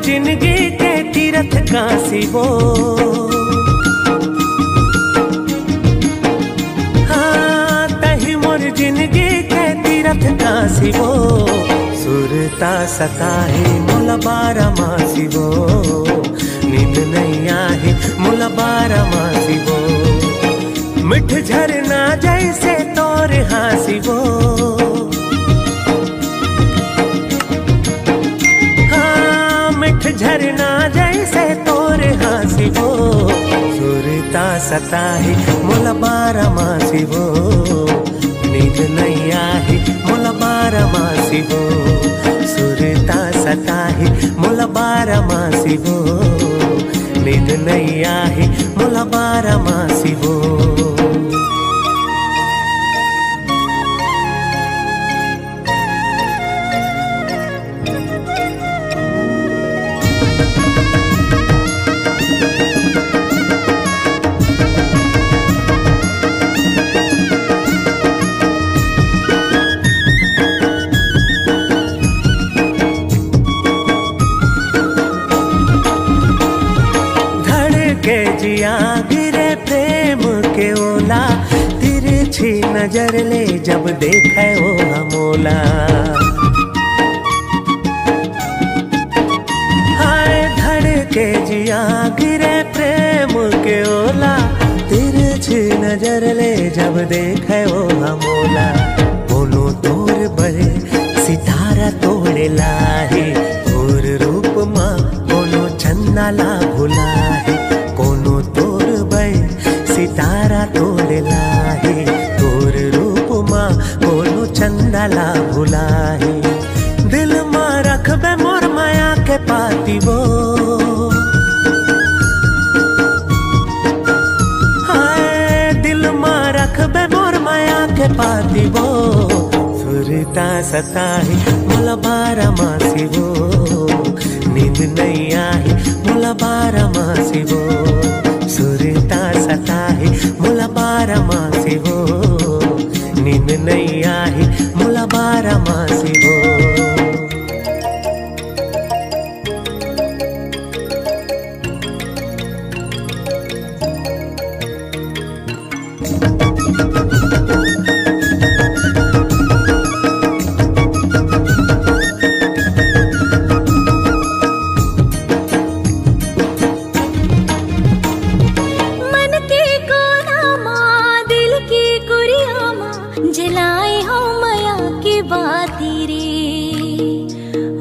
जिंदगी के तीरथ काशी वो, हाँ तही मोर जिंदगी के तीरथ काशी वो। सुरता सताही मुला बारा मासी वो, नींद नहीं आही मुला बारा मासी वो। मिठ झरना जैसे तोर हासी वो, हाँ मिठ झरना जैसे तोर हासी वो। सुरता सताही मुला बारा मासी वो, नींद नहीं आही मुला बारा मासी वो। सुरता सताही मुला बारा मासी वो, नींद नहीं आही मुला बारा मासी वो। के जिया गिरे प्रेम के ओला, तिरछी नजर ले जब देखे ओ हमोला। हाय धड़ के जिया गिरे प्रेम के ओला, तिरछी नजर ले जब देखे ओ हमोला। बोलो तोर बड़े सितारा तोड़े लाही, तोर रूप माँ बोलो चंदा ला भुलाही। सितारा तोड़े लाही, तोर रूप माँ बोलो चंदाला भुलाही। दिल माँ रखबे मोर माया के पाती वो, हाय दिल माँ रखबे मोर माया के पाती वो। सुरता सताही मुला बारा मासी वो, नींद नहीं आही मुला बारा मासी वो। सुरता सताही मुला बारा मासी वो, नींद नहीं आही मुला बारा मासी वो। जलाए हो माया की बाती रे,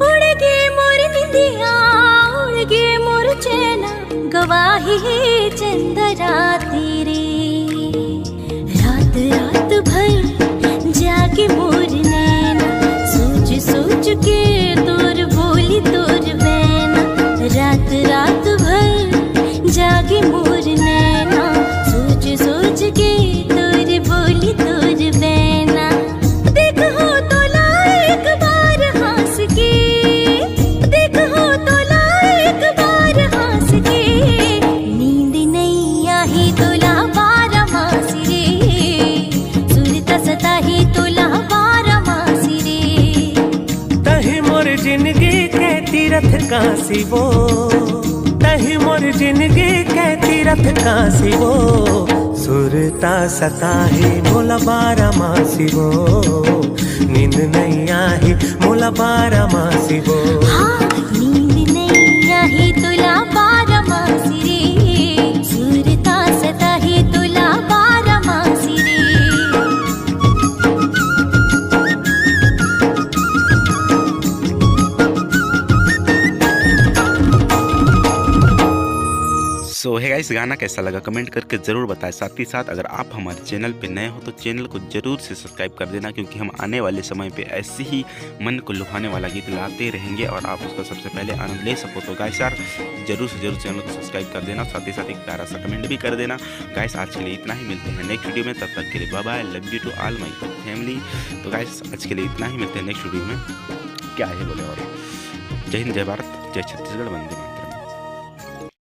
उड़ गे मोर निंदिया उड़ गे मोर चैना, गवाही चंद्राती रे। रात रात भर जाके मोर नैना, सोच सोच के तोर बोली तोर बैना। रात रात भर जाके मोर नैना, सोच सोच के तोर बोली तोर बैना। देखो तो ला एक बार हंस के, देखो तो ला एक बार हंस के। नींद नहीं आही तोला बारा मासी रे, सुरता सताही तोला बारा मासी रे। तही मोर जिंदगी के तीरथ काशी वो, तही मोर जिंदगी के तीरथ काशी वो। सुरता सताही मुला बारा मासी वो, नींद नहीं आही मुला बारा मासी वो। हाँ नींद नहीं आही तुला बारा मासी रे, सुरता सताही तुला बारा मासी रे। सो है गाइस, गाना कैसा लगा कमेंट करके ज़रूर बताएं। साथ ही साथ अगर आप हमारे चैनल पे नए हो तो चैनल को ज़रूर से सब्सक्राइब कर देना, क्योंकि हम आने वाले समय पे ऐसे ही मन को लुभाने वाला गीत लाते रहेंगे और आप उसका सबसे पहले आनंद ले सको। तो गाइस यार जरूर से जरूर चैनल को सब्सक्राइब कर देना, साथ ही साथ एक प्यारा सा कमेंट भी कर देना। गाइस आज के लिए इतना ही, मिलते हैं नेक्स्ट वीडियो में, तब तक के लिए bye bye, love you to all my family. तो गाइस आज के लिए इतना ही, मिलते हैं नेक्स्ट वीडियो में। क्या है बोले और जय हिंद, जय भारत, जय छत्तीसगढ़, वंदे मातरम।